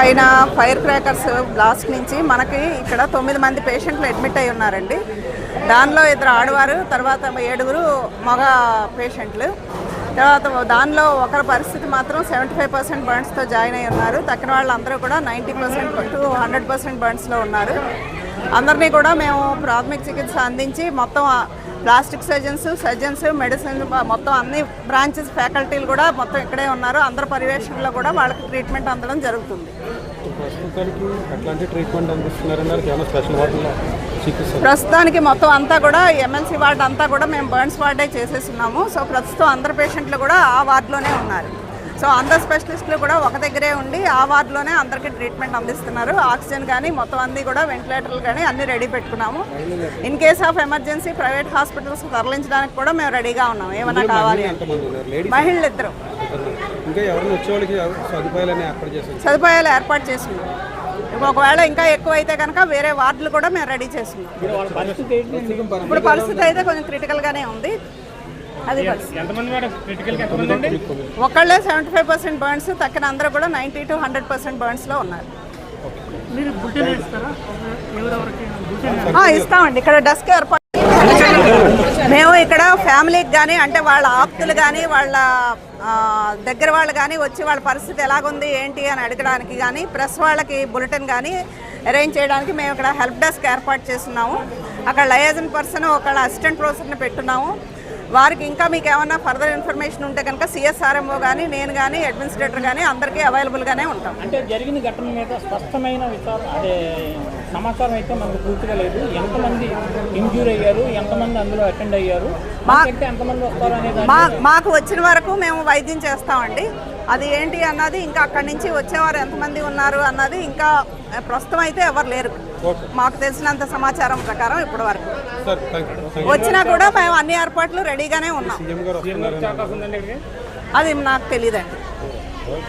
పైన fire crackers blast నుంచి మనకి ఇక్కడ 9 మంది పేషెంట్లు అడ్మిట్ అయి ఉన్నారండి. దానిలో 2 ఆడవారు, తర్వాత 7 మగ పేషెంట్లు. తర్వాత దానిలో ఒకరి పరిస్థితి మాత్రం 75% బర్న్స్తో జాయిన్ అయి ఉన్నారు. తక్కిన వాళ్ళందరూ కూడా 90% to 100% బర్న్స్లో ఉన్నారు. అందరినీ కూడా మేము ప్రాథమిక చికిత్స అందించి మొత్తం ప్లాస్టిక్ సర్జన్స్, మెడిసిన్ మొత్తం అన్ని బ్రాంచెస్ ఫ్యాకల్టీలు కూడా మొత్తం ఇక్కడే ఉన్నారు. అందరి పర్యవేక్షణలో కూడా వాళ్ళకి ట్రీట్మెంట్ అందడం జరుగుతుంది. ప్రస్తుతానికి మొత్తం అంతా కూడా MLC వార్డు అంతా కూడా మేము బర్న్స్ వార్డే చేసేస్తున్నాము. సో ప్రస్తుతం అందరు పేషెంట్లు కూడా ఆ వార్డులోనే ఉన్నారు. సో అందరు స్పెషలిస్టులు కూడా ఒక దగ్గరే ఉండి ఆ వార్డులోనే అందరికీ ట్రీట్మెంట్ అందిస్తున్నారు. ఆక్సిజన్ కానీ మొత్తం అన్నీ కూడా వెంటిలేటర్లు కానీ అన్నీ రెడీ పెట్టుకున్నాము. In case of emergency private hospitals తరలించడానికి కూడా మేము రెడీగా ఉన్నాము. ఏమైనా కావాలి మహిళలు 2 సదుపాయాలు ఏర్పాటు చేస్తున్నాం. ఒకవేళ ఇంకా ఎక్కువ అయితే కనుక వేరే వార్డులు కూడా మేము రెడీ చేస్తున్నాం. ఇప్పుడు పరిస్థితి అయితే కొంచెం క్రిటికల్గానే ఉంది. అది ఒకళ్ళే 75% బర్న్స్, తక్కిన అందరూ కూడా 90 to 100% బర్న్స్లో ఉన్నారు. ఇస్తామండి. ఇక్కడ డెస్క్ ఏర్పాటు మేము ఇక్కడ ఫ్యామిలీకి కానీ అంటే వాళ్ళ ఆప్తులు కానీ వాళ్ళ దగ్గర వాళ్ళు కానీ వచ్చి వాళ్ళ పరిస్థితి ఎలాగుంది ఏంటి అని అడగడానికి కానీ ప్రెస్ వాళ్ళకి బులెటిన్ కానీ అరేంజ్ చేయడానికి మేము ఇక్కడ హెల్ప్ డెస్క్ ఏర్పాటు చేస్తున్నాము. అక్కడ లైజన్ పర్సన్ ఒకళ్ళ అసిస్టెంట్ ప్రొఫెసర్ని పెట్టున్నాము. వారికి ఇంకా మీకు ఏమన్నా ఫర్దర్ ఇన్ఫర్మేషన్ ఉంటే కనుక CSRMO కానీ నేను కానీ అడ్మినిస్ట్రేటర్ కానీ అందరికీ అవైలబుల్గానే ఉంటాం. అంటే జరిగిన ఘటన మీద స్పష్టమైన సమాచారం అయితే మనకు పూర్తిగా లేదు. ఎంతమంది ఇంజ్యూర్ అయ్యారు, ఎంతమంది అందులో అటెండ్ అయ్యారు, ఎంతమంది వస్తారు అనేది మాకు వచ్చిన వరకు మేము వైద్యం చేస్తామండి. అది ఏంటి అన్నది ఇంకా అక్కడి నుంచి వచ్చేవారు ఎంతమంది ఉన్నారు అన్నది ఇంకా ప్రస్తుతం అయితే ఎవరు లేరు. మాకు తెలిసినంత సమాచారం ప్రకారం ఇప్పటి వరకు వచ్చినా కూడా మేము అన్ని ఏర్పాట్లు రెడీగానే ఉన్నాం. అది నాకు తెలియదండి.